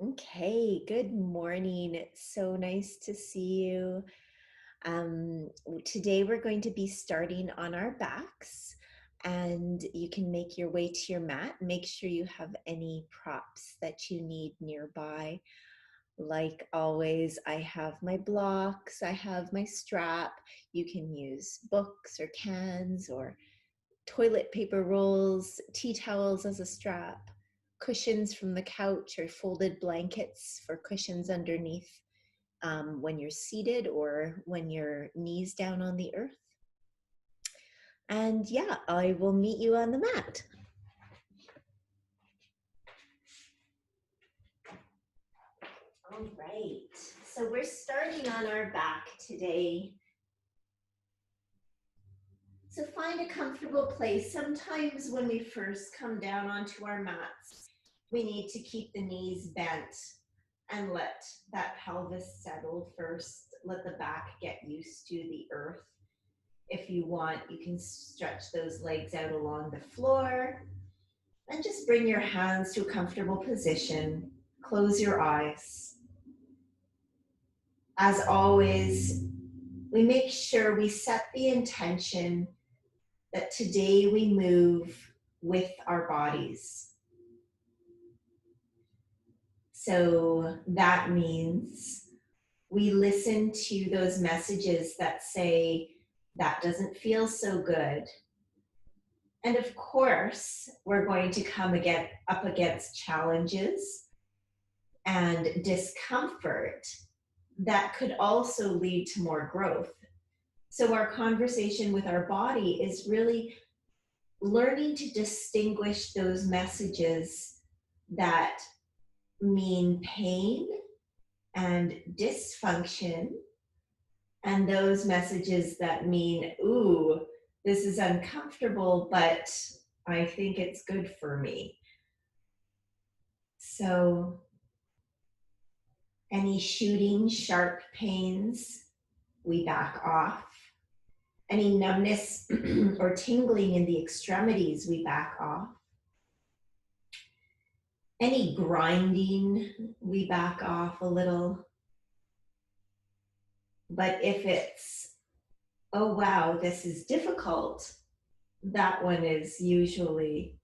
Okay, good morning. It's so nice to see you. Today we're going to be starting on our backs, and you can make your way to your mat. Make sure you have any props that you need nearby. Like always, I have my blocks, I have my strap. You can use books or cans or toilet paper rolls, tea towels as a strap, cushions from the couch or folded blankets for cushions underneath when you're seated or when your knees down on the earth. And yeah, I will meet you on the mat. All right, so we're starting on our back today. So find a comfortable place. Sometimes when we first come down onto our mats, we need to keep the knees bent and let that pelvis settle first. Let the back get used to the earth. If you want, you can stretch those legs out along the floor and just bring your hands to a comfortable position. Close your eyes. As always, we make sure we set the intention that today we move with our bodies. So that means we listen to those messages that say, that doesn't feel so good. And of course, we're going to come up against challenges and discomfort that could also lead to more growth. So our conversation with our body is really learning to distinguish those messages that mean pain and dysfunction, and those messages that mean, ooh, this is uncomfortable, but I think it's good for me. So any shooting, sharp pains, we back off. Any numbness or tingling in the extremities, we back off. Any grinding, we back off a little. But if it's, oh wow, this is difficult, that one is usually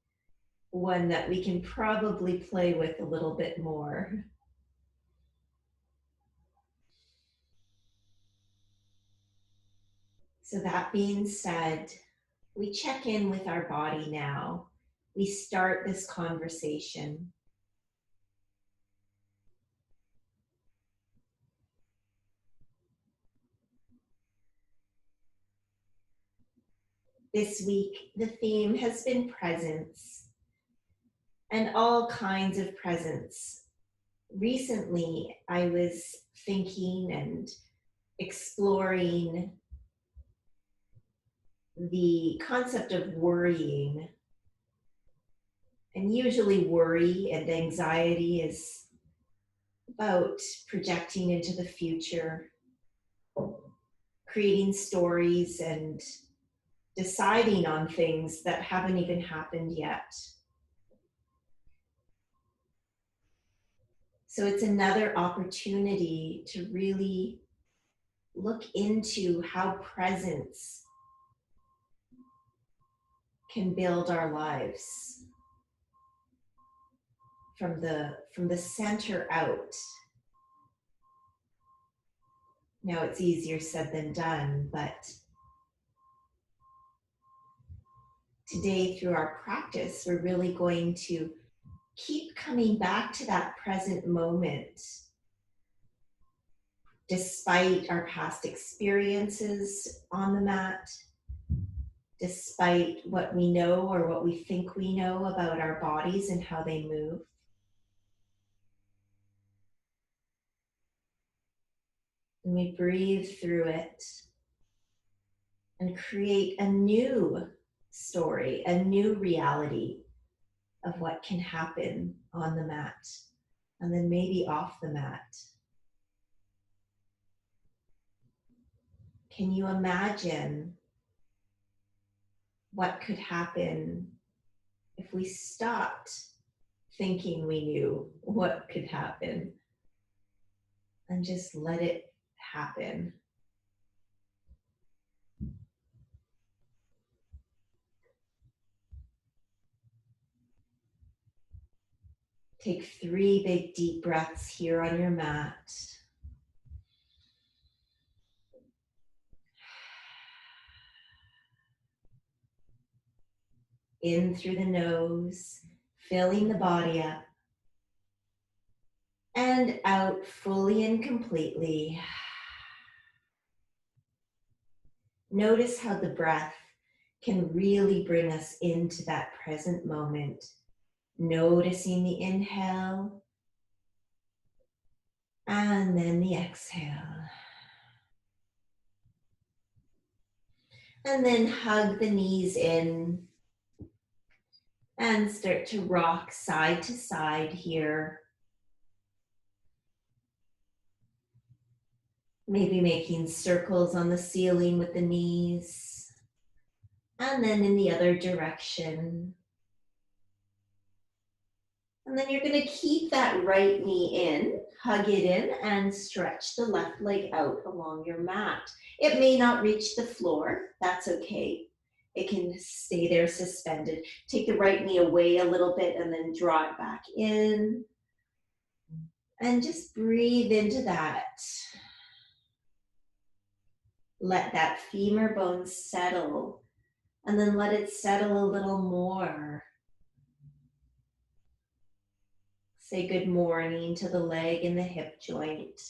one that we can probably play with a little bit more. So that being said, we check in with our body now. We start this conversation. This week, the theme has been presence and all kinds of presence. Recently, I was thinking and exploring the concept of worrying. And usually worry and anxiety is about projecting into the future, creating stories and deciding on things that haven't even happened yet. So it's another opportunity to really look into how presence can build our lives from the center out. Now it's easier said than done, but today through our practice, we're really going to keep coming back to that present moment despite our past experiences on the mat, despite what we know or what we think we know about our bodies and how they move. And we breathe through it and create a new story, a new reality of what can happen on the mat and then maybe off the mat. Can you imagine what could happen if we stopped thinking we knew what could happen, and just let it happen. Take 3 big deep breaths here on your mat. In through the nose, filling the body up. And out fully and completely. Notice how the breath can really bring us into that present moment. Noticing the inhale and then the exhale. And then hug the knees in and start to rock side to side here. Maybe making circles on the ceiling with the knees. And then in the other direction. And then you're going to keep that right knee in, hug it in, and stretch the left leg out along your mat. It may not reach the floor. That's okay. It can stay there suspended. Take the right knee away a little bit and then draw it back in. And just breathe into that. Let that femur bone settle. And then let it settle a little more. Say good morning to the leg and the hip joint.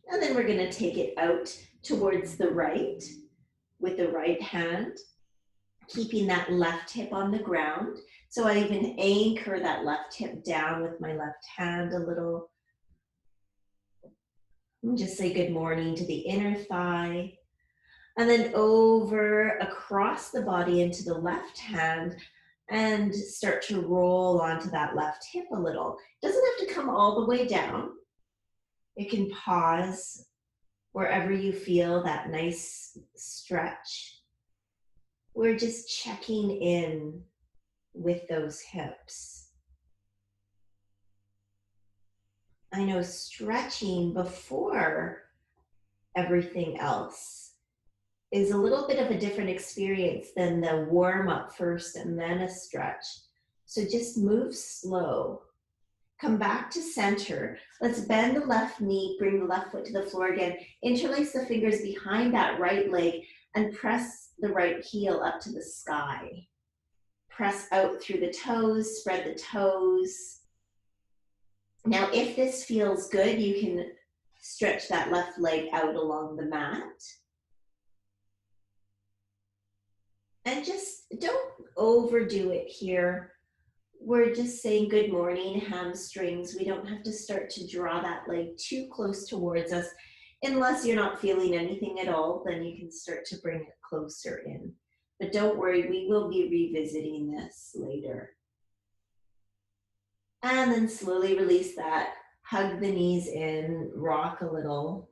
And then we're going to take it out towards the right with the right hand, keeping that left hip on the ground. So I even anchor that left hip down with my left hand a little. And just say good morning to the inner thigh. And then over across the body into the left hand and start to roll onto that left hip a little. It doesn't have to come all the way down. It can pause wherever you feel that nice stretch. We're just checking in with those hips. I know stretching before everything else is a little bit of a different experience than the warm up first and then a stretch. So just move slow. Come back to center. Let's bend the left knee, bring the left foot to the floor again. Interlace the fingers behind that right leg and press the right heel up to the sky. Press out through the toes, spread the toes. Now, if this feels good, you can stretch that left leg out along the mat. And just don't overdo it here. We're just saying good morning, hamstrings. We don't have to start to draw that leg too close towards us. Unless you're not feeling anything at all, then you can start to bring it closer in. But don't worry, we will be revisiting this later. And then slowly release that. Hug the knees in, rock a little.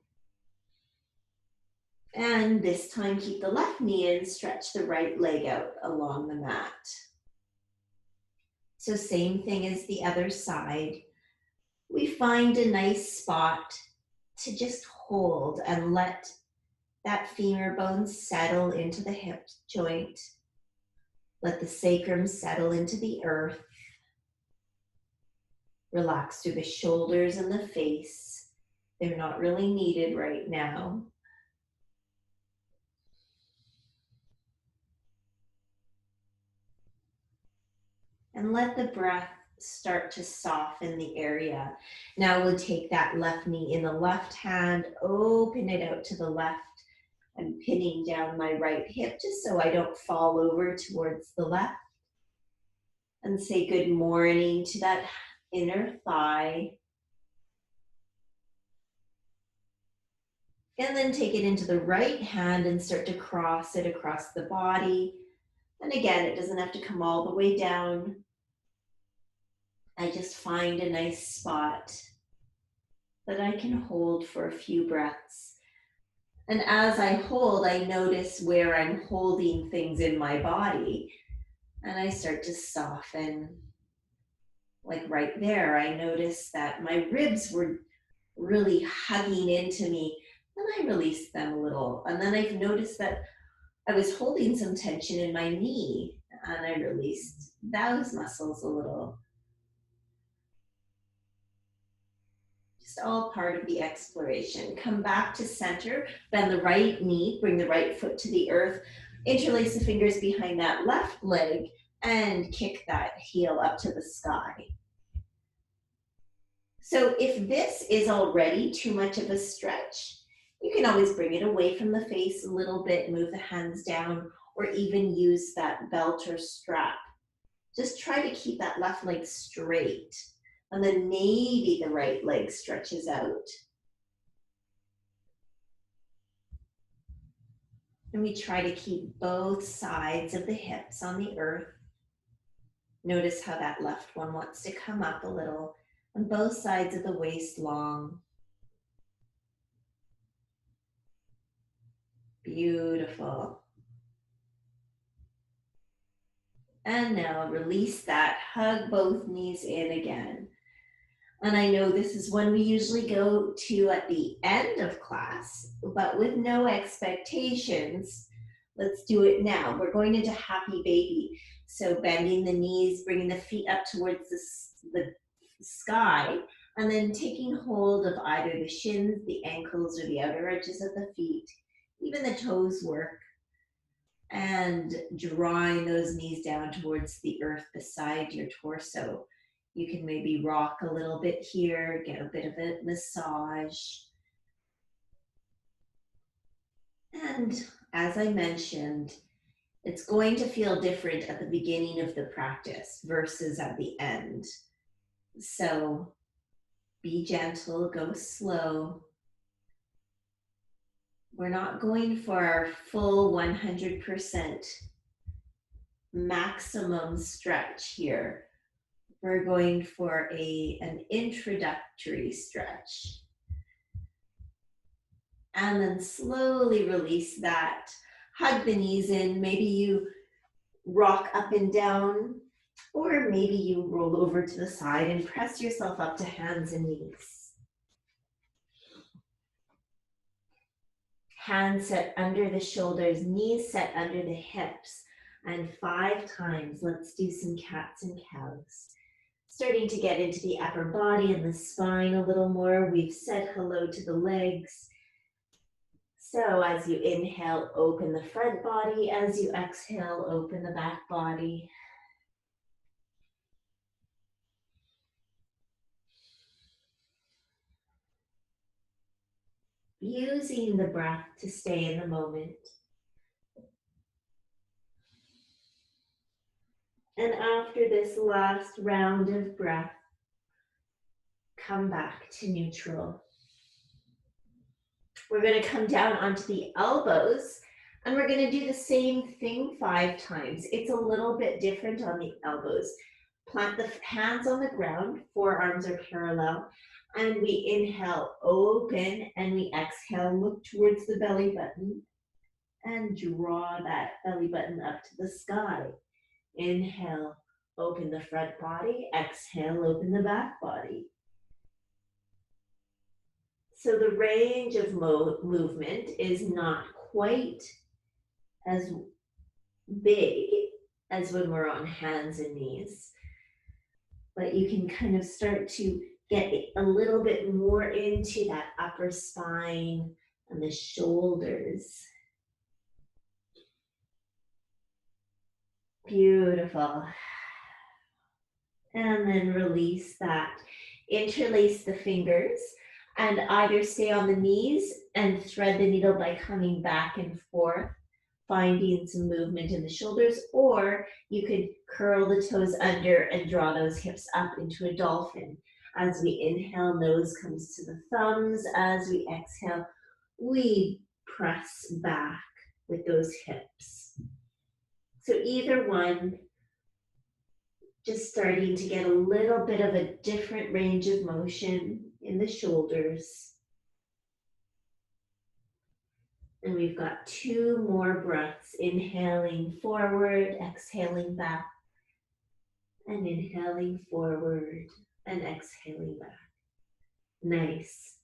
And this time keep the left knee in, stretch the right leg out along the mat. So same thing as the other side. We find a nice spot to just hold and let that femur bone settle into the hip joint. Let the sacrum settle into the earth. Relax through the shoulders and the face. They're not really needed right now. And let the breath start to soften the area. Now we'll take that left knee in the left hand, open it out to the left. I'm pinning down my right hip just so I don't fall over towards the left. And say good morning to that inner thigh. And then take it into the right hand and start to cross it across the body. And again, it doesn't have to come all the way down. I just find a nice spot that I can hold for a few breaths. And as I hold, I notice where I'm holding things in my body. And I start to soften. Like right there, I noticed that my ribs were really hugging into me. Then I released them a little. And then I've noticed that I was holding some tension in my knee, and I released those muscles a little. Just all part of the exploration. Come back to center, bend the right knee, bring the right foot to the earth, interlace the fingers behind that left leg, and kick that heel up to the sky. So if this is already too much of a stretch, you can always bring it away from the face a little bit, move the hands down, or even use that belt or strap. Just try to keep that left leg straight, and then maybe the right leg stretches out. And we try to keep both sides of the hips on the earth. Notice how that left one wants to come up a little, and both sides of the waist long. Beautiful. And now release that, hug both knees in again. And I know this is one we usually go to at the end of class, but with no expectations, let's do it now. We're going into happy baby. So bending the knees, bringing the feet up towards the sky, and then taking hold of either the shins, the ankles, or the outer edges of the feet. Even the toes work. And drawing those knees down towards the earth beside your torso. You can maybe rock a little bit here, get a bit of a massage. And as I mentioned, it's going to feel different at the beginning of the practice versus at the end. So be gentle, go slow. We're not going for our full 100% maximum stretch here. We're going for an introductory stretch. And then slowly release that. Hug the knees in. Maybe you rock up and down, or maybe you roll over to the side and press yourself up to hands and knees. Hands set under the shoulders, knees set under the hips. And 5 times, let's do some cats and cows. Starting to get into the upper body and the spine a little more. We've said hello to the legs. So as you inhale, open the front body. As you exhale, open the back body. Using the breath to stay in the moment. And after this last round of breath, come back to neutral. We're going to come down onto the elbows, and we're going to do the same thing 5 times. It's a little bit different on the elbows. Plant the hands on the ground, forearms are parallel, and we inhale, open, and we exhale, look towards the belly button, and draw that belly button up to the sky. Inhale, open the front body, exhale, open the back body. So the range of movement is not quite as big as when we're on hands and knees, but you can kind of start to get a little bit more into that upper spine and the shoulders. Beautiful. And then release that. Interlace the fingers and either stay on the knees and thread the needle by coming back and forth, finding some movement in the shoulders, or you could curl the toes under and draw those hips up into a dolphin. As we inhale, nose comes to the thumbs. As we exhale, we press back with those hips. So either one, just starting to get a little bit of a different range of motion in the shoulders. And we've got 2 more breaths, inhaling forward, exhaling back. And inhaling forward and exhaling back. Nice.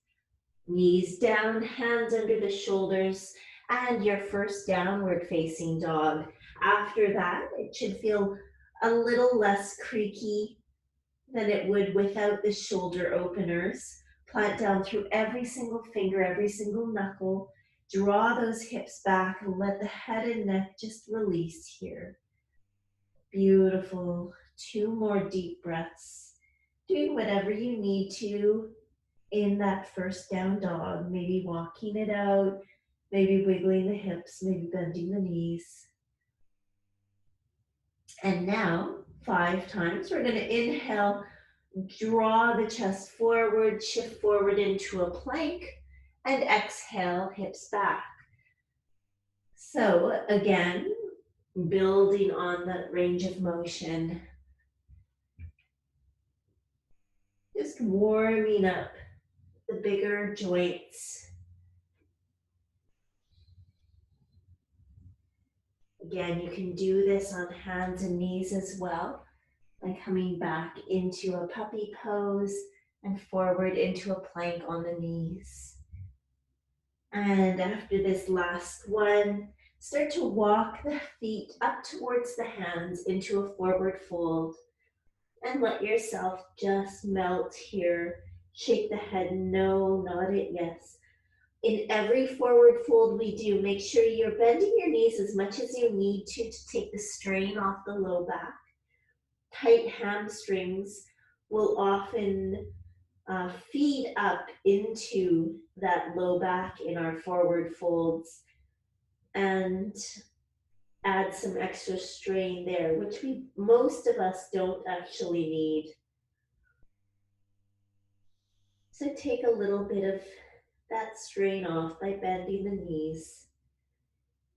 Knees down, hands under the shoulders, and your first downward facing dog. After that, it should feel a little less creaky than it would without the shoulder openers. Plant down through every single finger, every single knuckle. Draw those hips back and let the head and neck just release here. Beautiful. 2 more deep breaths. Doing whatever you need to in that first down dog. Maybe walking it out, maybe wiggling the hips, maybe bending the knees. And now, 5 times, we're going to inhale, draw the chest forward, shift forward into a plank, and exhale, hips back. So again, building on that range of motion, just warming up the bigger joints. Again, you can do this on hands and knees as well, by coming back into a puppy pose and forward into a plank on the knees. And after this last one, start to walk the feet up towards the hands into a forward fold. And let yourself just melt here. Shake the head, no, not it, yes. In every forward fold we do, make sure you're bending your knees as much as you need to take the strain off the low back. Tight hamstrings will often feed up into that low back in our forward folds and add some extra strain there, which most of us don't actually need. So take a little bit of that strain off by bending the knees,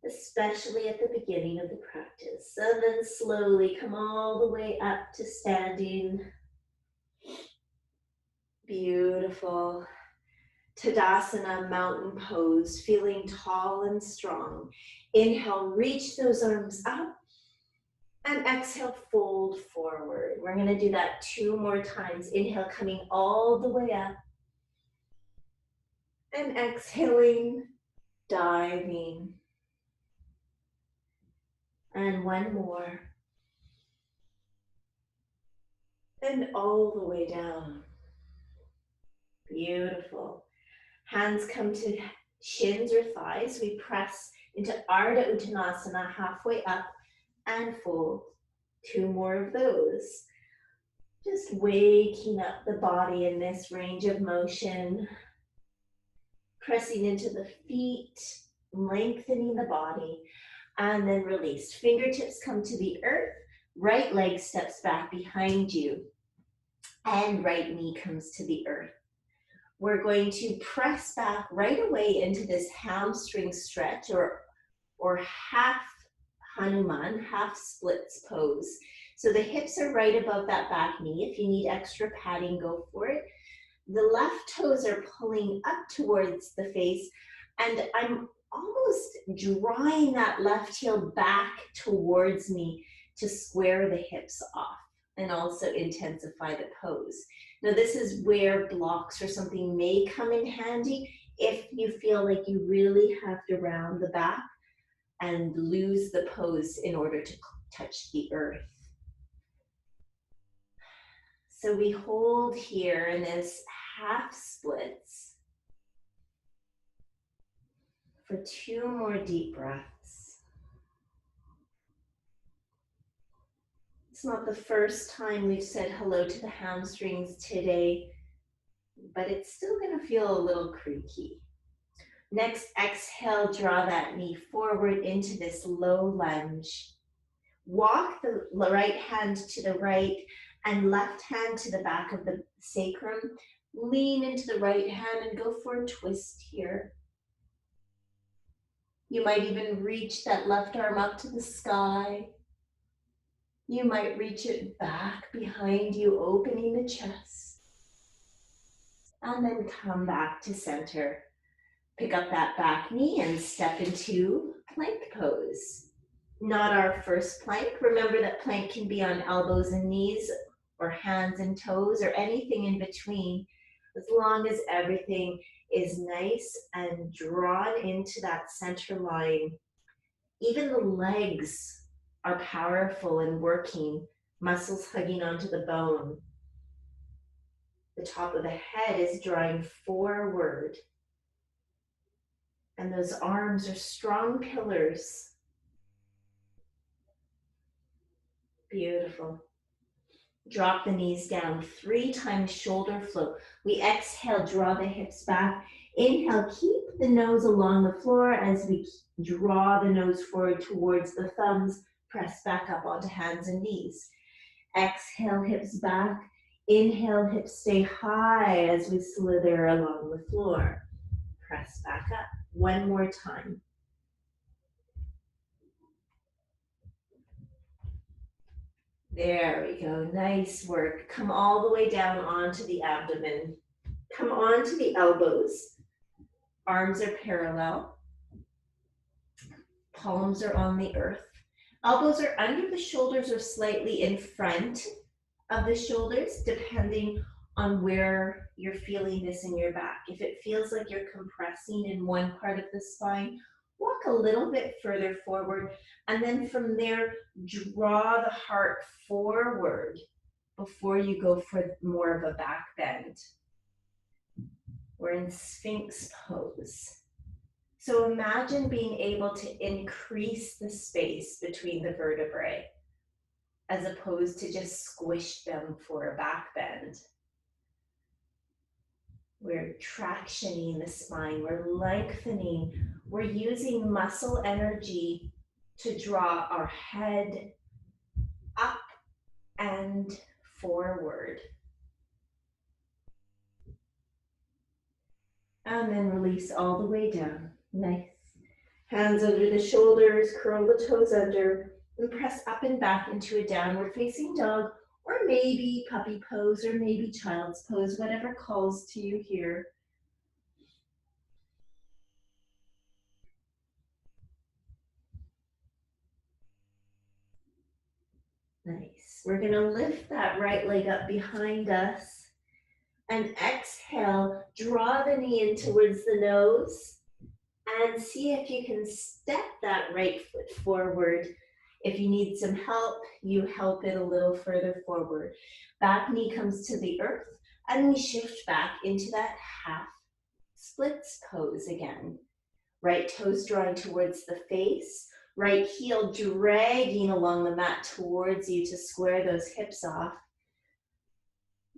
especially at the beginning of the practice. And then slowly come all the way up to standing. Beautiful. Tadasana, mountain pose, feeling tall and strong. Inhale, reach those arms up. And exhale, fold forward. We're going to do that 2 more times. Inhale, coming all the way up. And exhaling, diving. And 1 more. And all the way down. Beautiful. Hands come to shins or thighs. We press into Ardha Uttanasana, halfway up and fold. 2 more of those. Just waking up the body in this range of motion. Pressing into the feet, lengthening the body, and then release. Fingertips come to the earth. Right leg steps back behind you, and right knee comes to the earth. We're going to press back right away into this hamstring stretch or half Hanuman, half splits pose. So the hips are right above that back knee. If you need extra padding, go for it. The left toes are pulling up towards the face, and I'm almost drawing that left heel back towards me to square the hips off and also intensify the pose. Now this is where blocks or something may come in handy if you feel like you really have to round the back and lose the pose in order to touch the earth. So we hold here in this half splits for 2 more deep breaths. It's not the first time we've said hello to the hamstrings today, but it's still going to feel a little creaky. Next, exhale, draw that knee forward into this low lunge. Walk the right hand to the right and left hand to the back of the sacrum. Lean into the right hand and go for a twist here. You might even reach that left arm up to the sky. You might reach it back behind you, opening the chest. And then come back to center. Pick up that back knee and step into plank pose. not our first plank. Remember that plank can be on elbows and knees or hands and toes or anything in between, as long as everything is nice and drawn into that center line. Even the legs are powerful and working, muscles hugging onto the bone. The top of the head is drawing forward, and those arms are strong pillars. Beautiful. Drop the knees down 3 times, shoulder flow. We exhale, draw the hips back. Inhale, keep the nose along the floor as we draw the nose forward towards the thumbs. Press back up onto hands and knees. Exhale, hips back. Inhale, hips stay high as we slither along the floor. Press back up. One more time. There we go, nice work. Come all the way down onto the abdomen. Come onto the elbows. Arms are parallel. Palms are on the earth. Elbows are under the shoulders or slightly in front of the shoulders, depending on where you're feeling this in your back. If it feels like you're compressing in one part of the spine, walk a little bit further forward, and then from there, draw the heart forward before you go for more of a back bend. We're in Sphinx Pose. So imagine being able to increase the space between the vertebrae as opposed to just squish them for a back bend. We're tractioning the spine, we're lengthening, we're using muscle energy to draw our head up and forward. And then release all the way down. Nice. Hands under the shoulders, curl the toes under, and press up and back into a downward facing dog, or maybe puppy pose, or maybe child's pose, whatever calls to you here. Nice. We're gonna lift that right leg up behind us, and exhale, draw the knee in towards the nose, and see if you can step that right foot forward. If you need some help, you help it a little further forward. Back knee comes to the earth, and we shift back into that half splits pose again. Right toes drawing towards the face, right heel dragging along the mat towards you to square those hips off.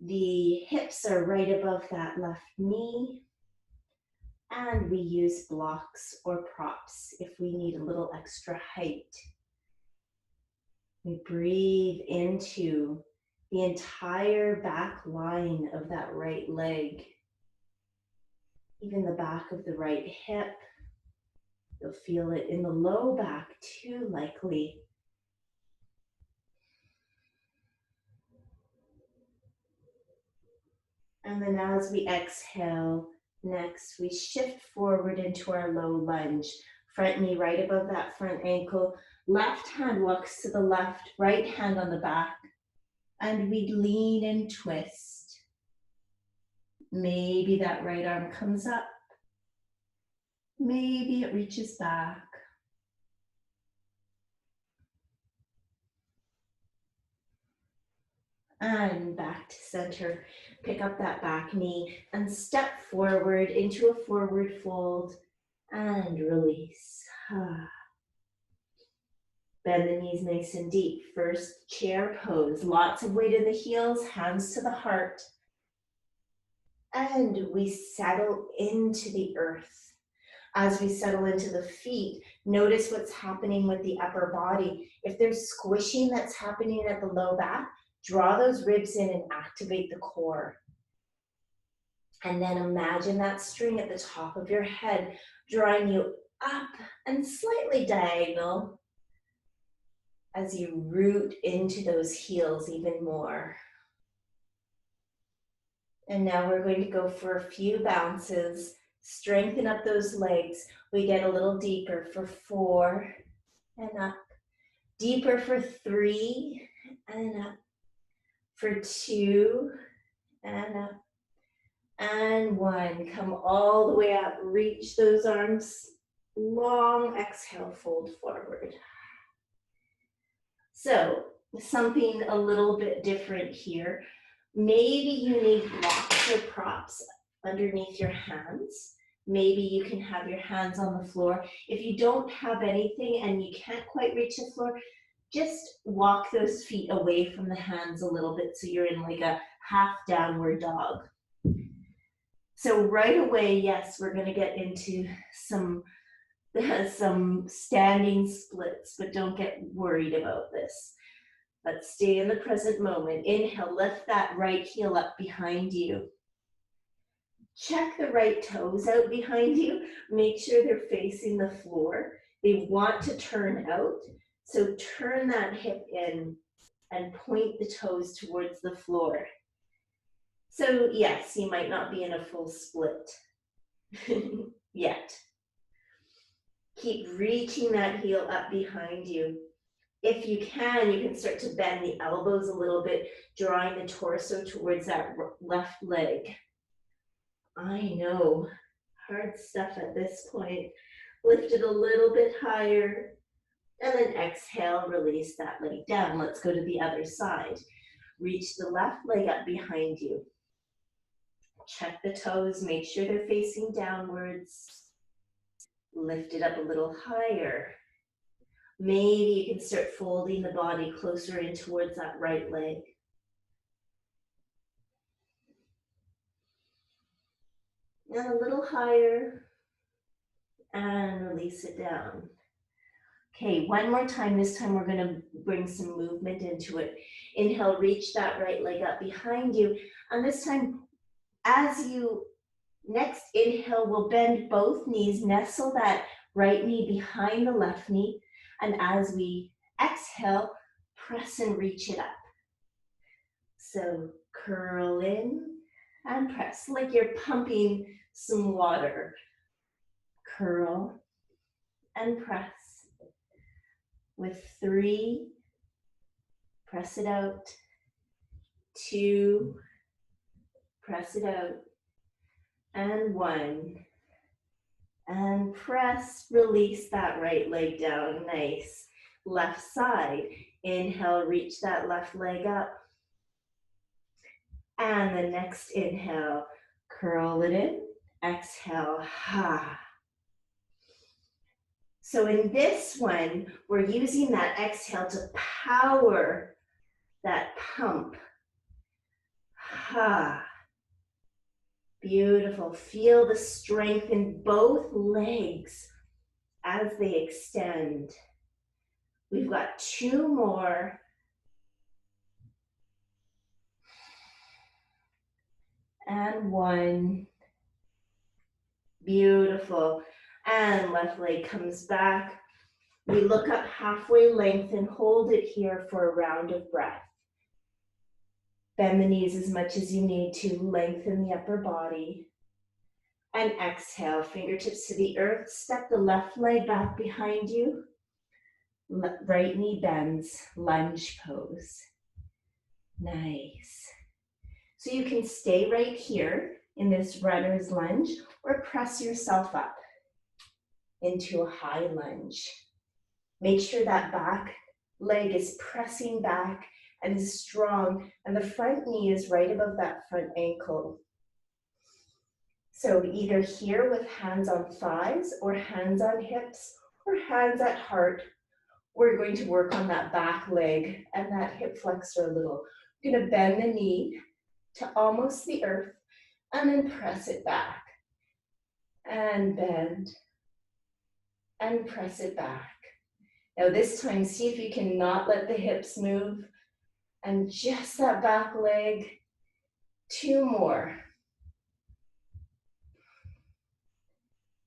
The hips are right above that left knee. And we use blocks or props if we need a little extra height. We breathe into the entire back line of that right leg, even the back of the right hip. You'll feel it in the low back too, likely. And then as we exhale, next we shift forward into our low lunge. Front knee right above that front ankle. Left hand walks to the left, right hand on the back. And we lean and twist. Maybe that right arm comes up. Maybe it reaches back. And back to center. Pick up that back knee and step forward into a forward fold and release. Bend the knees nice and deep. First chair pose. Lots of weight in the heels, hands to the heart. And we settle into the earth. As we settle into the feet, notice what's happening with the upper body. If there's squishing that's happening at the low back, draw those ribs in and activate the core. And then imagine that string at the top of your head, drawing you up and slightly diagonal as you root into those heels even more. And now we're going to go for a few bounces. Strengthen up those legs. We get a little deeper for 4 and up. Deeper for 3 and up. For 2 and up. And 1. Come all the way up. Reach those arms long. Exhale, fold forward. So something a little bit different here. Maybe you need blocks or props underneath your hands. Maybe you can have your hands on the floor. If you don't have anything and you can't quite reach the floor, just walk those feet away from the hands a little bit so you're in like a half downward dog. So right away, yes, we're going to get into some standing splits, but don't get worried about this. Let's stay in the present moment. Inhale, lift that right heel up behind you. Check the right toes out behind you. Make sure they're facing the floor. They want to turn out. So turn that hip in and point the toes towards the floor. So yes, you might not be in a full split yet. Keep reaching that heel up behind you. If you can start to bend the elbows a little bit, drawing the torso towards that left leg. I know, hard stuff at this point. Lift it a little bit higher, and then exhale, release that leg down. Let's go to the other side. Reach the left leg up behind you. Check the toes, make sure they're facing downwards. Lift it up a little higher. Maybe you can start folding the body closer in towards that right leg. And a little higher. And release it down. Okay, one more time. This time we're going to bring some movement into it. Inhale, reach that right leg up behind you. And this time, as you next inhale, we'll bend both knees, nestle that right knee behind the left knee. And as we exhale, press and reach it up. So curl in and press like you're pumping some water. Curl and press. With 3, press it out. 2, press it out. And 1. And press, release that right leg down. Nice. Left side. Inhale, reach that left leg up. And the next inhale, curl it in. Exhale, ha. So in this one, we're using that exhale to power that pump. Ha. Beautiful. Feel the strength in both legs as they extend. We've got 2 more. And 1. Beautiful. And left leg comes back. We look up halfway length and hold it here for a round of breath. Bend the knees as much as you need to lengthen the upper body. And exhale, fingertips to the earth. Step the left leg back behind you. Right knee bends, lunge pose. Nice. So you can stay right here in this runner's lunge or press yourself up into a high lunge. Make sure that back leg is pressing back and is strong, and the front knee is right above that front ankle. So either here with hands on thighs or hands on hips or hands at heart, we're going to work on that back leg and that hip flexor a little. We're going to bend the knee to almost the earth and then press it back. And bend and press it back. Now this time, see if you can not let the hips move and just that back leg. 2 more.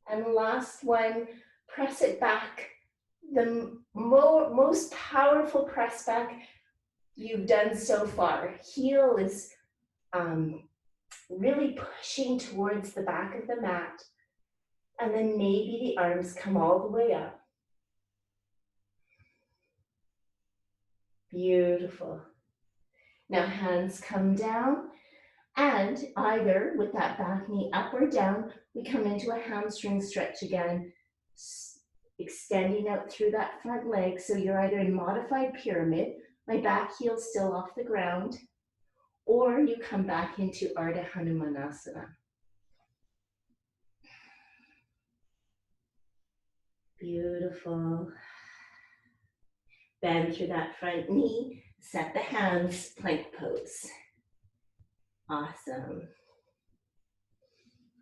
And last one, press it back. The most powerful press back you've done so far. Heel is really pushing towards the back of the mat. And then maybe the arms come all the way up. Beautiful. Now hands come down, and either with that back knee up or down, we come into a hamstring stretch again, extending out through that front leg. So you're either in modified pyramid, my back heel's still off the ground, or you come back into Ardha Hanumanasana. Beautiful. Bend through that front knee, set the hands, plank pose. Awesome.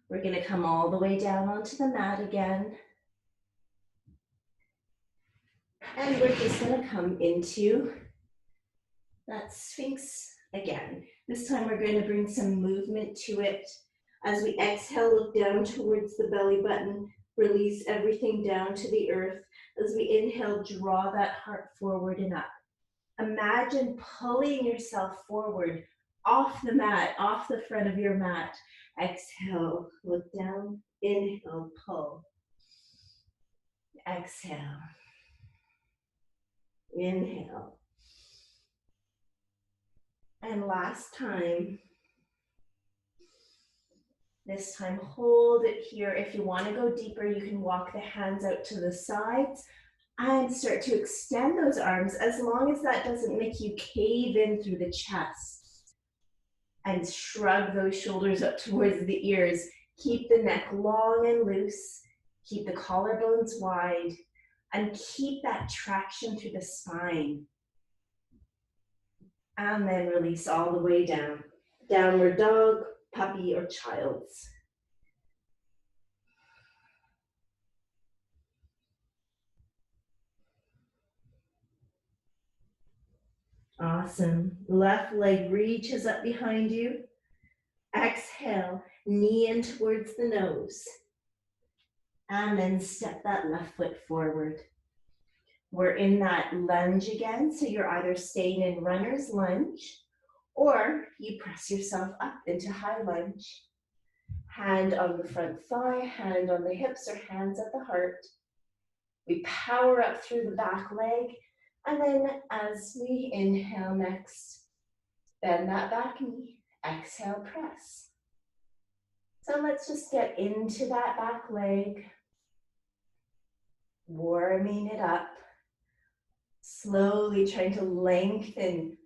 We're going to come all the way down onto the mat again. And we're just going to come into that Sphinx again. This time we're going to bring some movement to it. As we exhale, look down towards the belly button. Release everything down to the earth. As we inhale, draw that heart forward and up. Imagine pulling yourself forward off the mat, off the front of your mat. Exhale, look down. Inhale, pull. Exhale. Inhale. And last time. This time, hold it here. If you want to go deeper, you can walk the hands out to the sides and start to extend those arms, as long as that doesn't make you cave in through the chest. And shrug those shoulders up towards the ears. Keep the neck long and loose. Keep the collarbones wide. And keep that traction through the spine. And then release all the way down. Downward dog, puppy, or child's. Awesome. Left leg reaches up behind you. Exhale, knee in towards the nose. And then step that left foot forward. We're in that lunge again, so you're either staying in runner's lunge or you press yourself up into high lunge. Hand on the front thigh, hand on the hips, or hands at the heart. We power up through the back leg, and then as we inhale next, bend that back knee, exhale, press. So let's just get into that back leg, warming it up, slowly trying to lengthen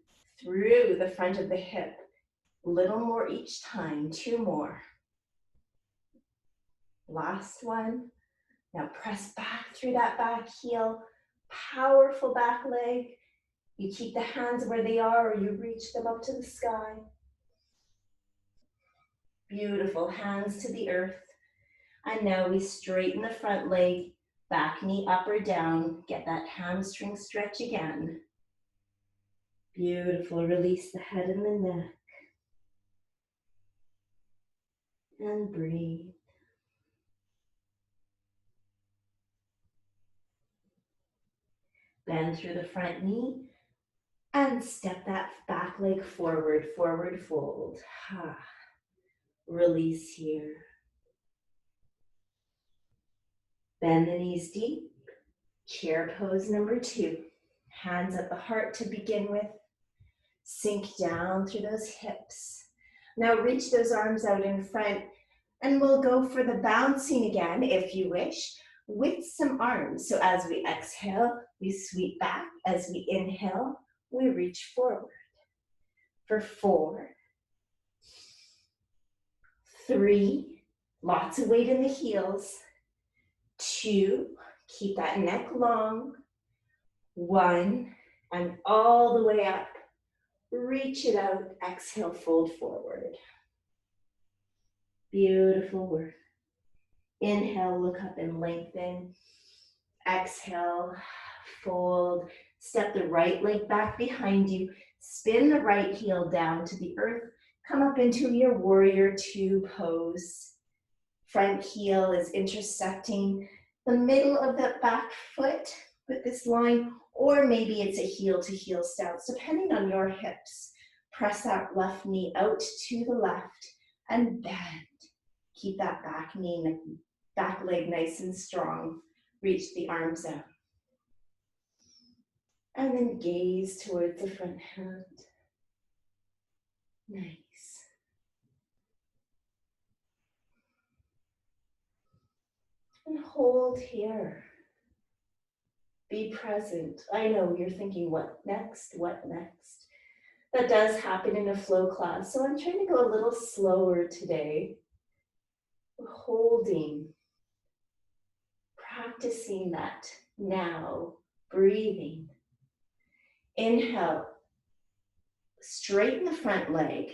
through the front of the hip. A little more each time, 2 more. Last one. Now press back through that back heel, powerful back leg. You keep the hands where they are, or you reach them up to the sky. Beautiful, hands to the earth. And now we straighten the front leg, back knee up or down. Get that hamstring stretch again. Beautiful, release the head and the neck. And breathe. Bend through the front knee and step that back leg forward, forward fold. Release here. Bend the knees deep. Chair pose number 2. Hands at the heart to begin with. Sink down through those hips. Now reach those arms out in front, and we'll go for the bouncing again, if you wish, with some arms. So as we exhale, we sweep back. As we inhale, we reach forward. For 4, 3, lots of weight in the heels. 2, keep that neck long. 1, and all the way up. Reach it out, exhale, fold forward. Beautiful work. Inhale, look up and lengthen. Exhale, fold. Step the right leg back behind you. Spin the right heel down to the earth. Come up into your warrior 2 pose. Front heel is intersecting the middle of the back foot with this line, or maybe it's a heel to heel stance, depending on your hips. Press that left knee out to the left and bend. Keep that back knee, back leg nice and strong. Reach the arms out. And then gaze towards the front hand. Nice. And hold here. Be present. I know you're thinking, what next? What next? That does happen in a flow class. So I'm trying to go a little slower today. Holding. Practicing that now. Breathing. Inhale. Straighten the front leg.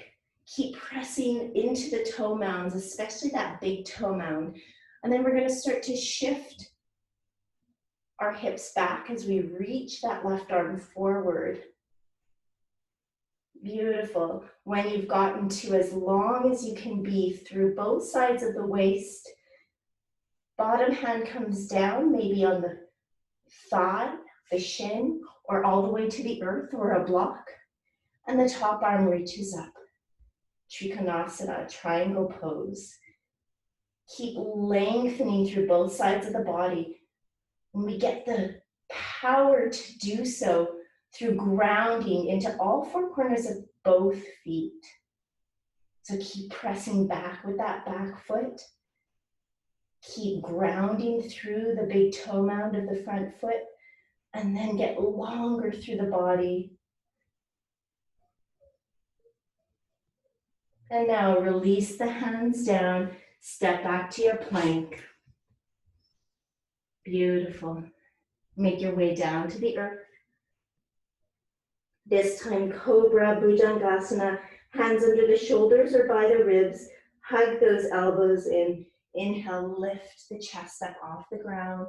Keep pressing into the toe mounds, especially that big toe mound. And then we're going to start to shift our hips back as we reach that left arm forward. Beautiful. When you've gotten to as long as you can be through both sides of the waist, bottom hand comes down, maybe on the thigh, the shin, or all the way to the earth or a block. And the top arm reaches up. Kanasana, triangle pose. Keep lengthening through both sides of the body. And we get the power to do so through grounding into all four corners of both feet. So keep pressing back with that back foot. Keep grounding through the big toe mound of the front foot, and then get longer through the body. And now release the hands down, step back to your plank. Beautiful. Make your way down to the earth. This time, Cobra Bujangasana, hands under the shoulders or by the ribs. Hug those elbows in. Inhale, lift the chest up off the ground.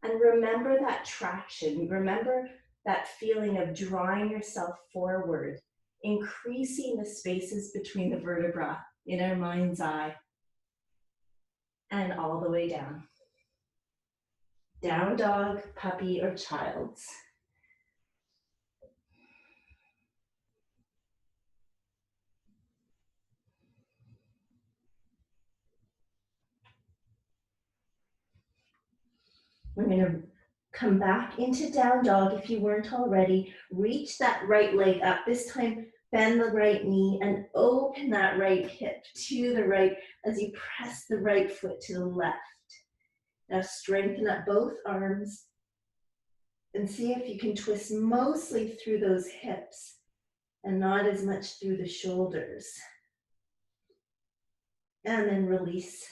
And remember that traction. Remember that feeling of drawing yourself forward, increasing the spaces between the vertebrae in our mind's eye. And all the way down. Down dog, puppy, or child's. We're going to come back into down dog if you weren't already. Reach that right leg up. This time, bend the right knee and open that right hip to the right as you press the right foot to the left. Now strengthen up both arms and see if you can twist mostly through those hips and not as much through the shoulders. And then release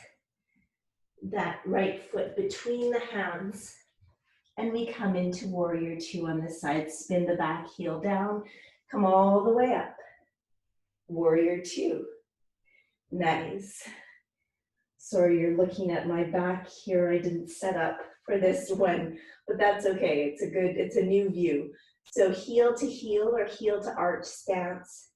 that right foot between the hands. And we come into warrior two on this side. Spin the back heel down. Come all the way up. Warrior two. Nice. Sorry, you're looking at my back here. I didn't set up for this one, but that's okay. It's a new view. So heel to heel or heel to arch stance.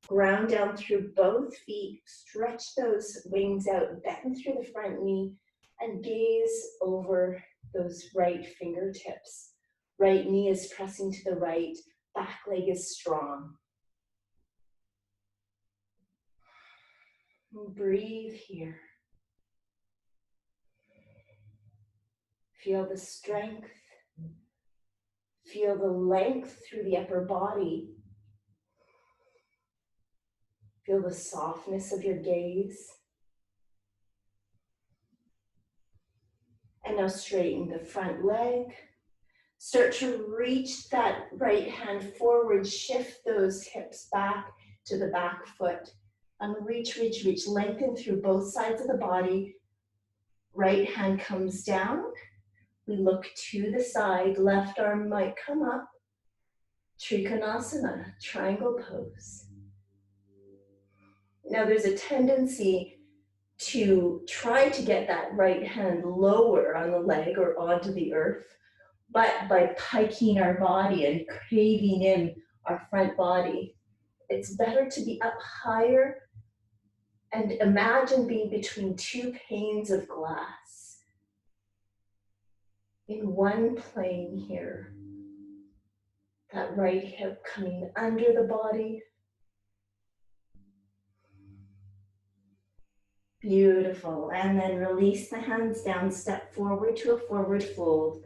Ground down through both feet. Stretch those wings out. Bend through the front knee and gaze over those right fingertips. Right knee is pressing to the right. Back leg is strong. And breathe here. Feel the strength. Feel the length through the upper body. Feel the softness of your gaze. And now straighten the front leg. Start to reach that right hand forward. Shift those hips back to the back foot. And reach, reach, reach. Lengthen through both sides of the body. Right hand comes down. We look to the side. Left arm might come up. Trikonasana, triangle pose. Now there's a tendency to try to get that right hand lower on the leg or onto the earth, but by piking our body and caving in our front body, it's better to be up higher and imagine being between two panes of glass in one plane here. That right hip coming under the body. Beautiful. And then release the hands down, step forward to a forward fold.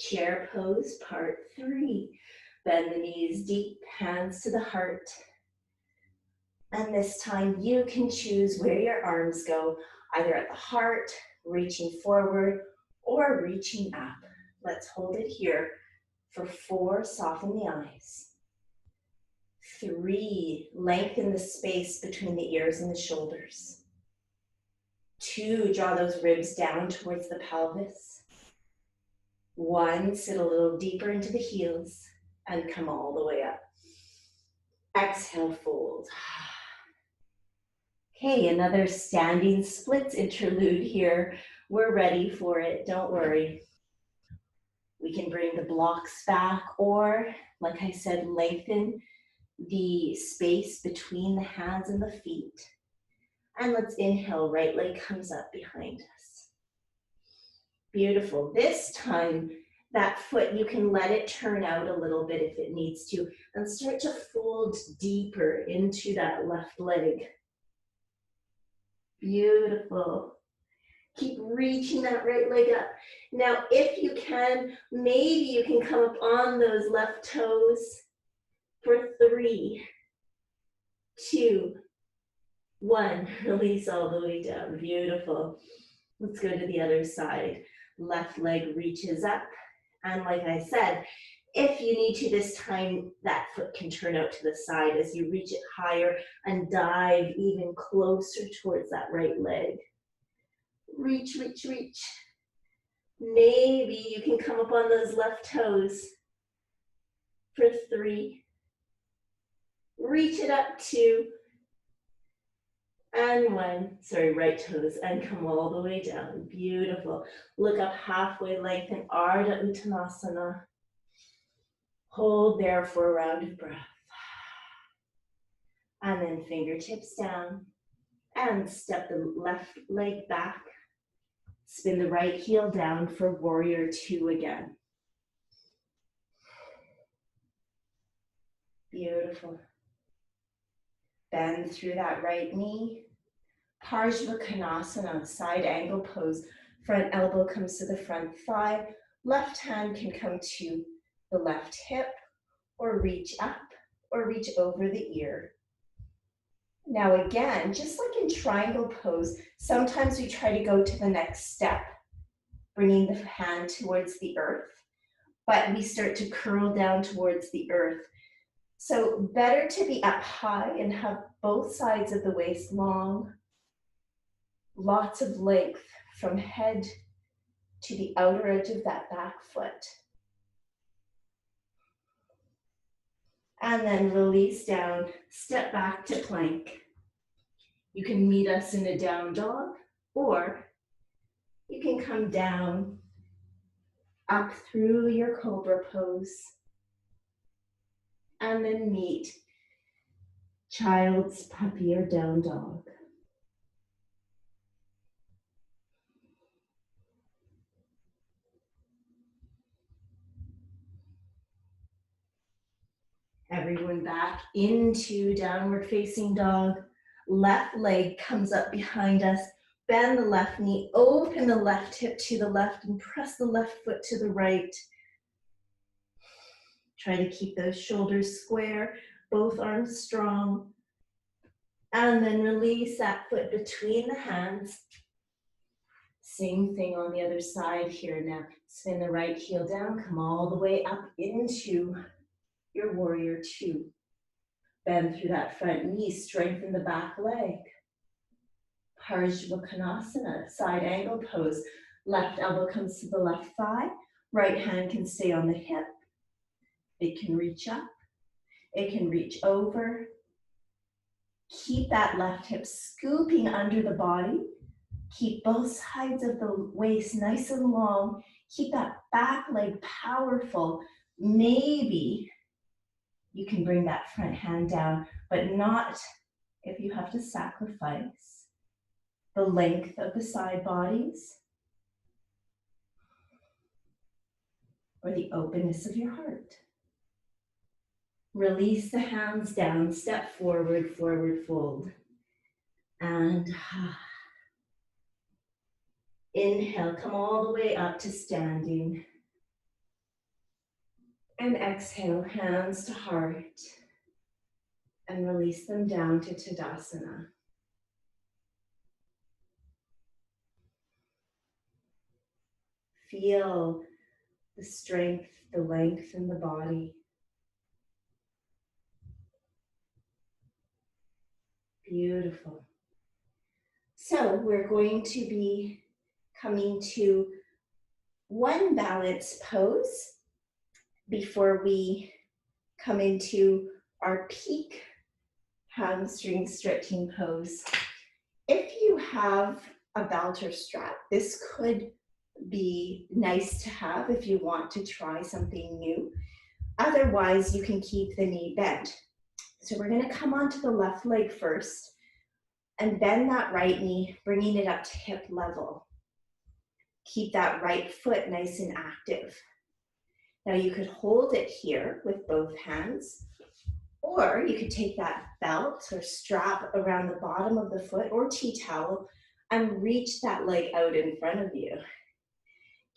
Chair pose, part 3. Bend the knees deep, hands to the heart. And this time you can choose where your arms go, either at the heart, reaching forward, or reaching up. Let's hold it here for 4, soften the eyes. 3, lengthen the space between the ears and the shoulders. 2, draw those ribs down towards the pelvis. 1, sit a little deeper into the heels and come all the way up. Exhale, fold. Okay, another standing splits interlude here. We're ready for it, don't worry. We can bring the blocks back, or, like I said, lengthen the space between the hands and the feet. And let's inhale, right leg comes up behind us. Beautiful. This time, that foot, you can let it turn out a little bit if it needs to, and start to fold deeper into that left leg. Beautiful. Keep reaching that right leg up. Now, if you can, maybe you can come up on those left toes for 3, 2, 1. Release all the way down. Beautiful. Let's go to the other side. Left leg reaches up. And like I said, if you need to this time, that foot can turn out to the side as you reach it higher and dive even closer towards that right leg. Reach, reach, reach. Maybe you can come up on those left toes for 3. Reach it up, 2. And 1. Sorry, right toes, and come all the way down. Beautiful. Look up halfway, lengthen Ardha Uttanasana. Hold there for a round of breath. And then fingertips down. And step the left leg back. Spin the right heel down for warrior 2 again. Beautiful. Bend through that right knee. Kanasana, side angle pose. Front elbow comes to the front thigh. Left hand can come to the left hip, or reach up, or reach over the ear. Now again, just like in triangle pose, sometimes we try to go to the next step, bringing the hand towards the earth, but we start to curl down towards the earth. So better to be up high and have both sides of the waist long, lots of length from head to the outer edge of that back foot. And then release down, step back to plank. You can meet us in a down dog, or you can come down, up through your Cobra pose, and then meet child's puppy or down dog. Everyone back into downward facing dog. Left leg comes up behind us. Bend the left knee, open the left hip to the left, and press the left foot to the right. Try to keep those shoulders square, both arms strong. And then release that foot between the hands. Same thing on the other side here now. Spin the right heel down, come all the way up into your warrior 2. Bend through that front knee, strengthen the back leg. Parakanasana, side angle pose. Left elbow comes to the left thigh. Right hand can stay on the hip. It can reach up. It can reach over. Keep that left hip scooping under the body. Keep both sides of the waist nice and long. Keep that back leg powerful. Maybe you can bring that front hand down, but not if you have to sacrifice the length of the side bodies or the openness of your heart. Release the hands down, step forward, forward fold. And inhale, come all the way up to standing. And exhale, hands to heart. And release them down to Tadasana. Feel the strength, the length in the body. Beautiful. So we're going to be coming to one balance pose before we come into our peak hamstring stretching pose. If you have a belt or strap, this could be nice to have if you want to try something new. Otherwise, you can keep the knee bent. So we're going to come onto the left leg first and bend that right knee, bringing it up to hip level. Keep that right foot nice and active. Now you could hold it here with both hands, or you could take that belt or strap around the bottom of the foot or tea towel and reach that leg out in front of you.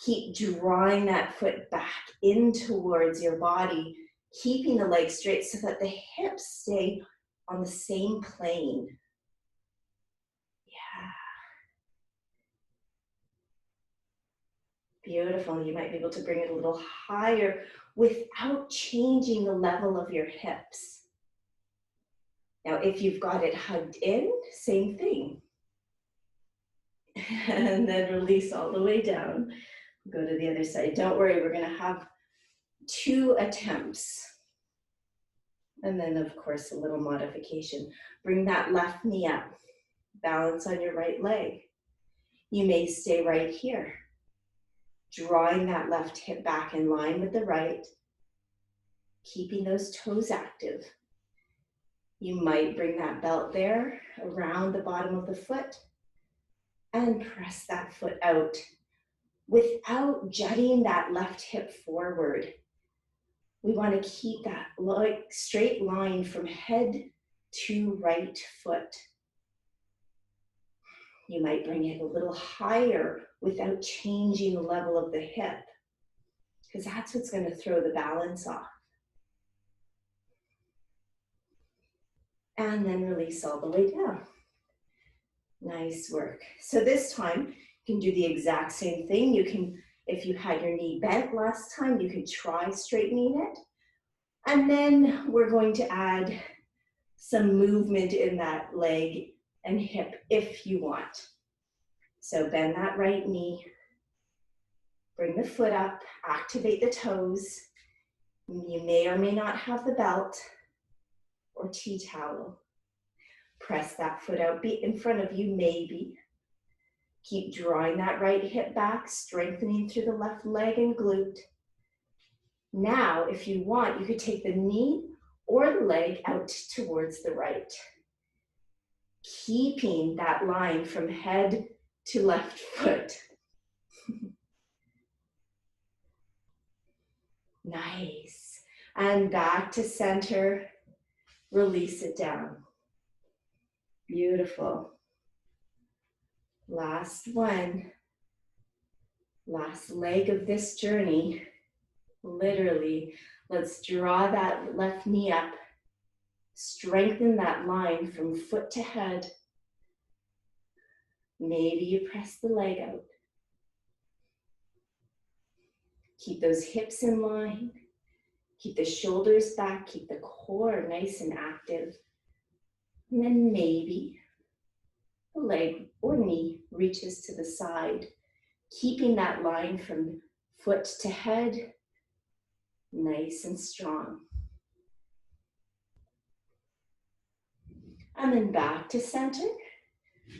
Keep drawing that foot back in towards your body, keeping the leg straight so that the hips stay on the same plane. Yeah. Beautiful. You might be able to bring it a little higher without changing the level of your hips. Now, if you've got it hugged in, same thing. And then release all the way down. Go to the other side. Don't worry, we're going to have 2 attempts. And then, of course, a little modification. Bring that left knee up. Balance on your right leg. You may stay right here, drawing that left hip back in line with the right, keeping those toes active. You might bring that belt there around the bottom of the foot and press that foot out without jutting that left hip forward. We want to keep that straight line from head to right foot. You might bring it a little higher without changing the level of the hip, because that's what's going to throw the balance off. And then release all the way down. Nice work. So this time, you can do the exact same thing. You can, if you had your knee bent last time, you could try straightening it. And then we're going to add some movement in that leg and hip if you want. So bend that right knee, bring the foot up, activate the toes. You may or may not have the belt or tea towel. Press that foot out in front of you, maybe. Keep drawing that right hip back, strengthening through the left leg and glute. Now, if you want, you could take the knee or the leg out towards the right. Keeping that line from head to left foot. Nice. And back to center. Release it down. Beautiful. Last one. Last leg of this journey. Literally, let's draw that left knee up. Strengthen that line from foot to head. Maybe you press the leg out. Keep those hips in line. Keep the shoulders back. Keep the core nice and active. And then maybe the leg or knee reaches to the side, keeping that line from foot to head nice and strong. And then back to center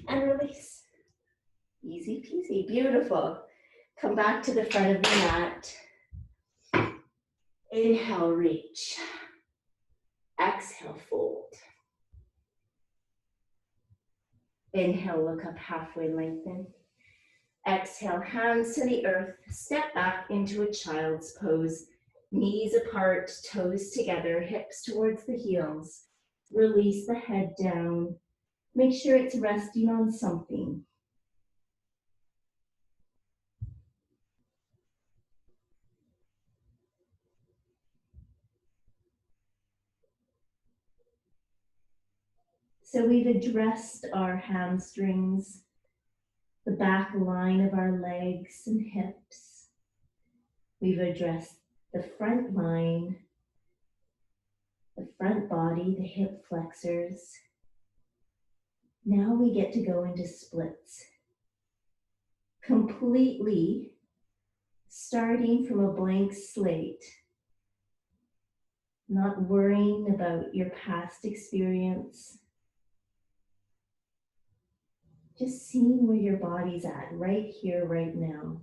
and release. Easy peasy, beautiful. Come back to the front of the mat. Inhale, reach. Exhale, fold. Inhale, look up halfway, lengthen. Exhale, hands to the earth. Step back into a child's pose. Knees apart, toes together, hips towards the heels. Release the head down. Make sure it's resting on something. So we've addressed our hamstrings, the back line of our legs and hips. We've addressed the front line, the front body, the hip flexors. Now we get to go into splits. Completely starting from a blank slate, not worrying about your past experience, just seeing where your body's at right here, right now.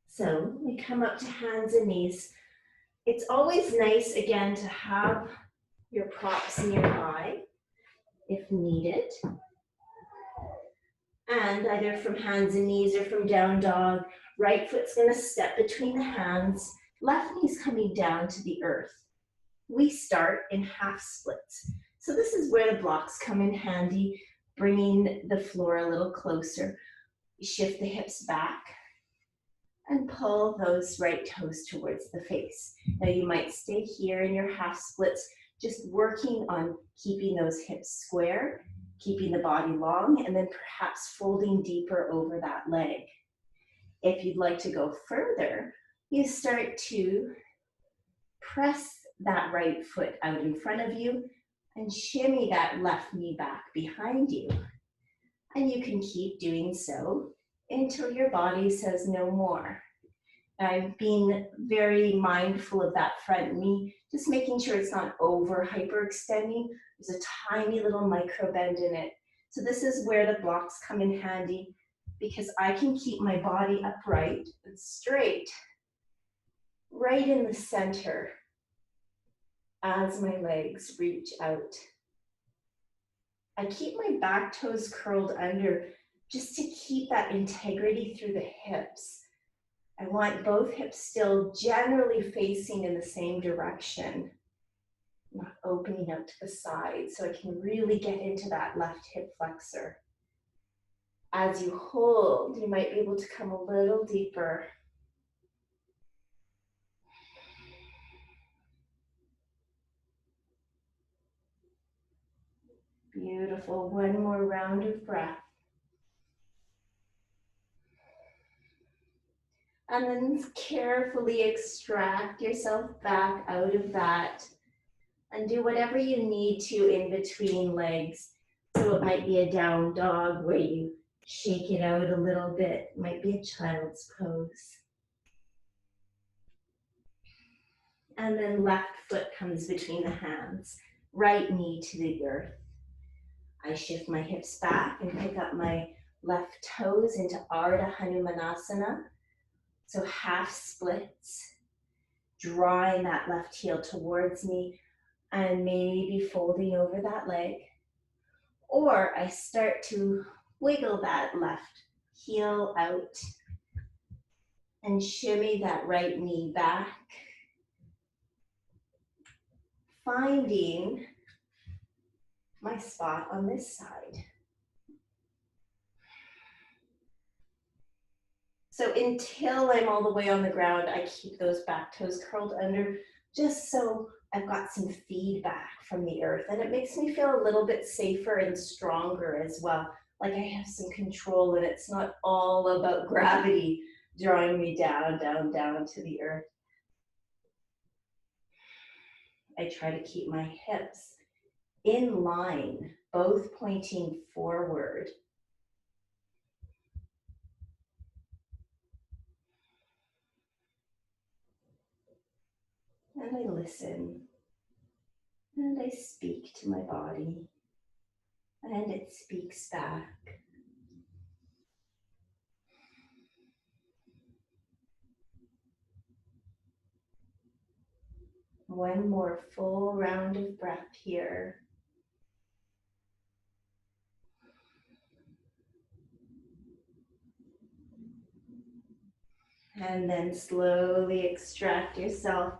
So we come up to hands and knees. It's always nice, again, to have your props nearby if needed. And either from hands and knees or from down dog, right foot's gonna step between the hands, left knee's coming down to the earth. We start in half splits. So this is where the blocks come in handy, bringing the floor a little closer. You shift the hips back and pull those right toes towards the face. Now you might stay here in your half splits, just working on keeping those hips square, keeping the body long, and then perhaps folding deeper over that leg. If you'd like to go further, you start to press that right foot out in front of you and shimmy that left knee back behind you. And you can keep doing so until your body says no more. I'm being very mindful of that front knee, just making sure it's not over hyperextending. There's a tiny little micro bend in it. So this is where the blocks come in handy, because I can keep my body upright and straight right in the center as my legs reach out. I keep my back toes curled under just to keep that integrity through the hips. I want both hips still generally facing in the same direction, not opening out to the side, so I can really get into that left hip flexor. As you hold, you might be able to come a little deeper. Beautiful. One more round of breath. And then carefully extract yourself back out of that and do whatever you need to in between legs. So it might be a down dog where you shake it out a little bit. It might be a child's pose. And then left foot comes between the hands, right knee to the earth. I shift my hips back and pick up my left toes into Ardha Hanumanasana. So half splits, drawing that left heel towards me and maybe folding over that leg. Or I start to wiggle that left heel out and shimmy that right knee back, finding my spot on this side. So until I'm all the way on the ground, I keep those back toes curled under, just so I've got some feedback from the earth. And it makes me feel a little bit safer and stronger as well. Like I have some control and it's not all about gravity drawing me down, down, down to the earth. I try to keep my hips in line, both pointing forward. And I listen, and I speak to my body, and it speaks back. One more full round of breath here. And then slowly extract yourself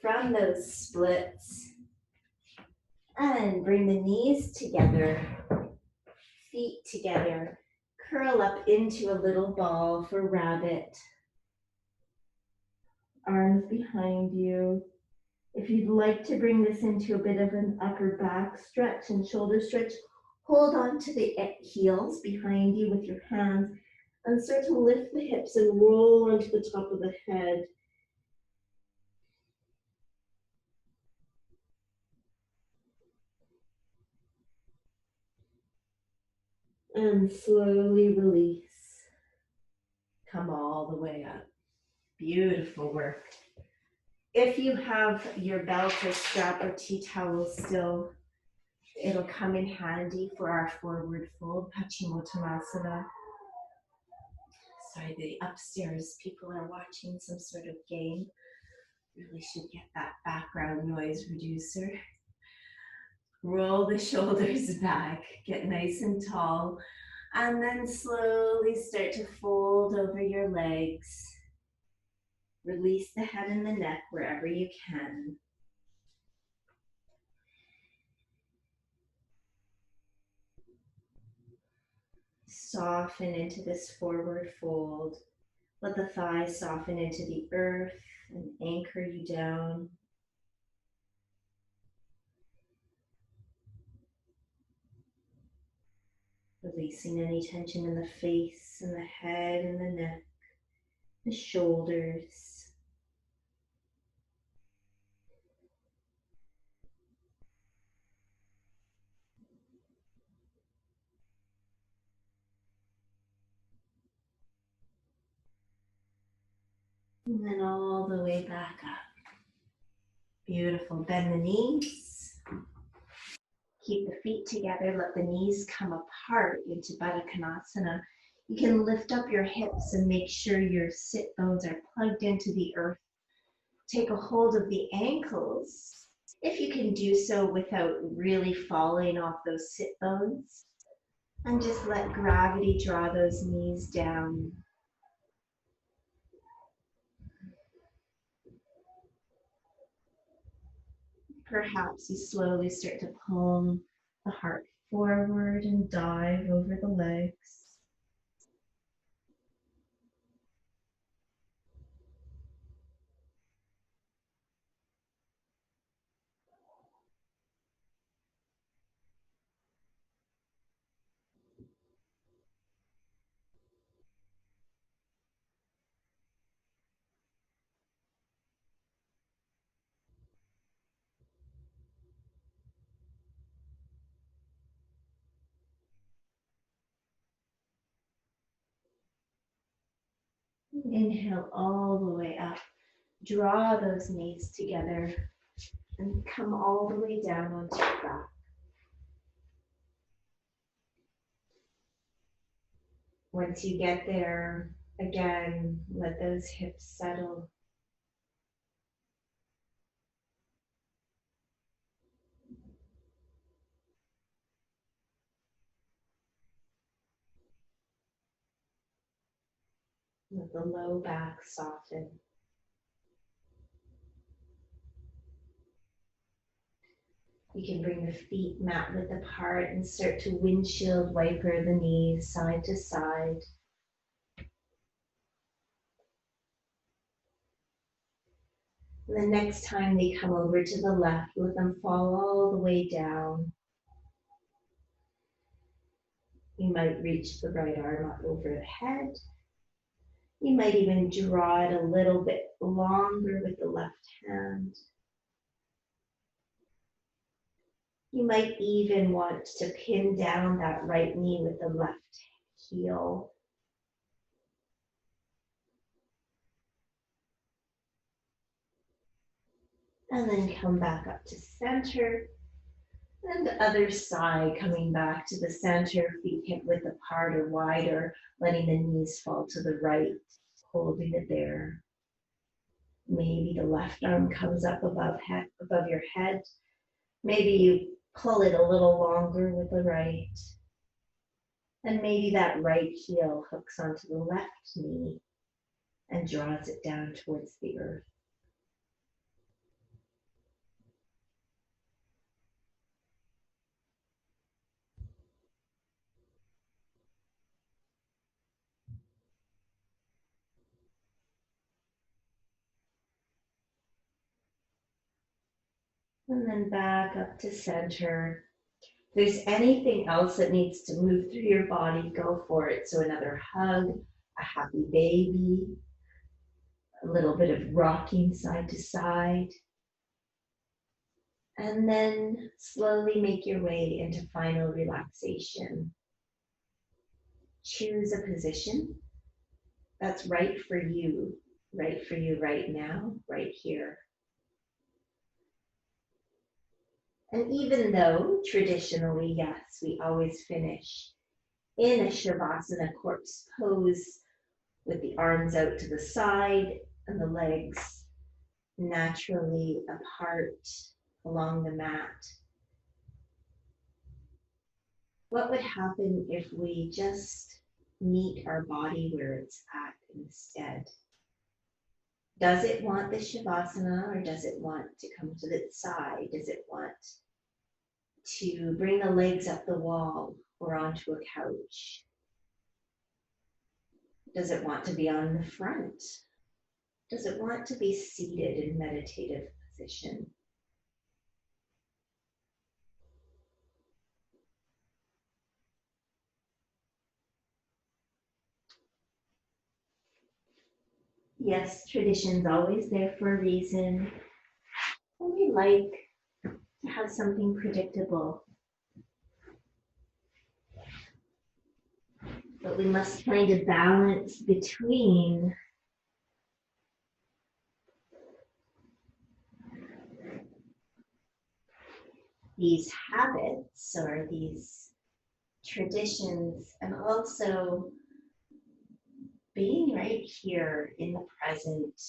from those splits and bring the knees together, feet together, curl up into a little ball for rabbit. Arms behind you, If you'd like to bring this into a bit of an upper back stretch and shoulder stretch, hold on to the heels behind you with your hands and start to lift the hips and roll onto the top of the head. And slowly release. Come all the way up. Beautiful work. If you have your belt or strap or tea towel still, it'll come in handy for our forward fold, Paschimottanasana. Sorry, the upstairs people are watching some sort of game. Really should get that background noise reducer. Roll the shoulders back, get nice and tall, and then slowly start to fold over your legs. Release the head and the neck wherever you can. Soften into this forward fold. Let the thighs soften into the earth and anchor you down. Releasing any tension in the face and the head and the neck, the shoulders. And then all the way back up. Beautiful. Bend the knees. Keep the feet together. Let the knees come apart into Parakanasana. You can lift up your hips and make sure your sit bones are plugged into the earth. Take a hold of the ankles. If you can do so without really falling off those sit bones. And just let gravity draw those knees down. Perhaps you slowly start to pull the heart forward and dive over the legs. Inhale all the way up. Draw those knees together and come all the way down onto your back. Once you get there, again, let those hips settle. Let the low back soften. You can bring the feet mat width apart and start to windshield wiper the knees side to side. And the next time they come over to the left, let them fall all the way down. You might reach the right arm up over the head. You might even draw it a little bit longer with the left hand. You might even want to pin down that right knee with the left heel. And then come back up to center. And the other side, coming back to the center, feet hip width apart or wider, letting the knees fall to the right, holding it there. Maybe the left arm comes up above your head. Maybe you pull it a little longer with the right. And maybe that right heel hooks onto the left knee and draws it down towards the earth. And then back up to center. If there's anything else that needs to move through your body, go for it. So another hug, a happy baby, a little bit of rocking side to side. And then slowly make your way into final relaxation. Choose a position that's right for you right now, right here. And even though traditionally, yes, we always finish in a Shavasana corpse pose with the arms out to the side and the legs naturally apart along the mat. What would happen if we just meet our body where it's at instead? Does it want the Shavasana, or does it want to come to the side? Does it want to bring the legs up the wall or onto a couch? Does it want to be on the front? Does it want to be seated in meditative position? Yes, tradition's always there for a reason. And we like to have something predictable. But we must find a balance between these habits or these traditions and also being right here in the present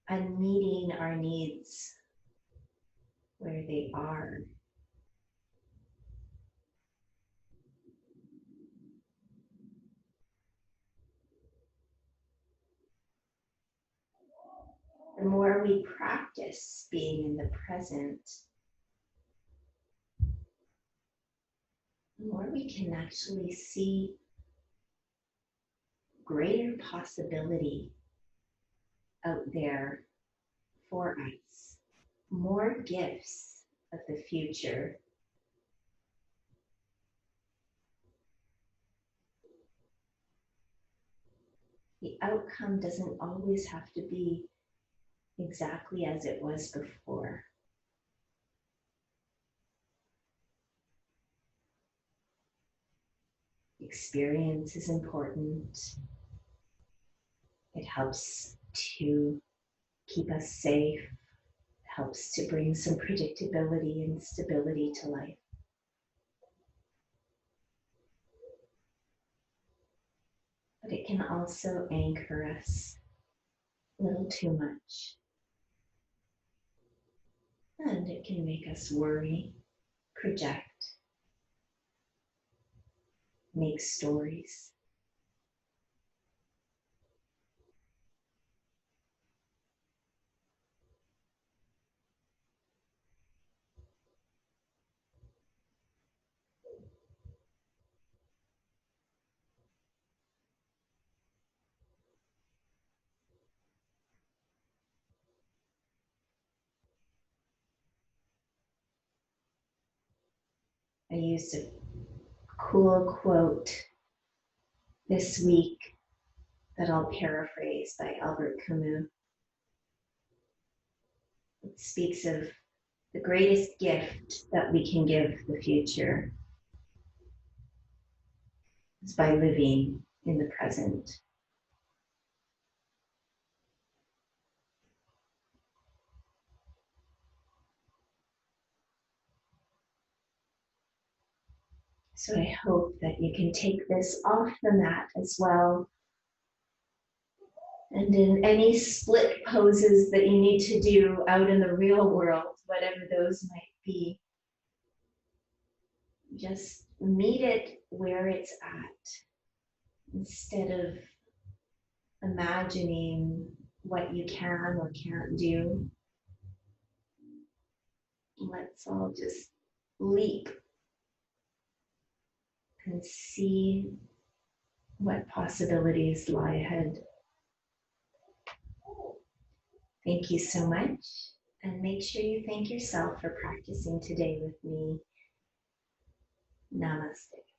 and meeting our needs where they are. The more we practice being in the present, the more we can actually see greater possibility out there for us, more gifts of the future. The outcome doesn't always have to be exactly as it was before. Experience is important. It helps to keep us safe, helps to bring some predictability and stability to life. But it can also anchor us a little too much. And it can make us worry, project, make stories. I used a cool quote this week that I'll paraphrase by Albert Camus. It speaks of the greatest gift that we can give the future is by living in the present. So I hope that you can take this off the mat as well. And in any split poses that you need to do out in the real world, whatever those might be, just meet it where it's at instead of imagining what you can or can't do. Let's all just leap and see what possibilities lie ahead. Thank you so much, And make sure you thank yourself for practicing today with me. Namaste.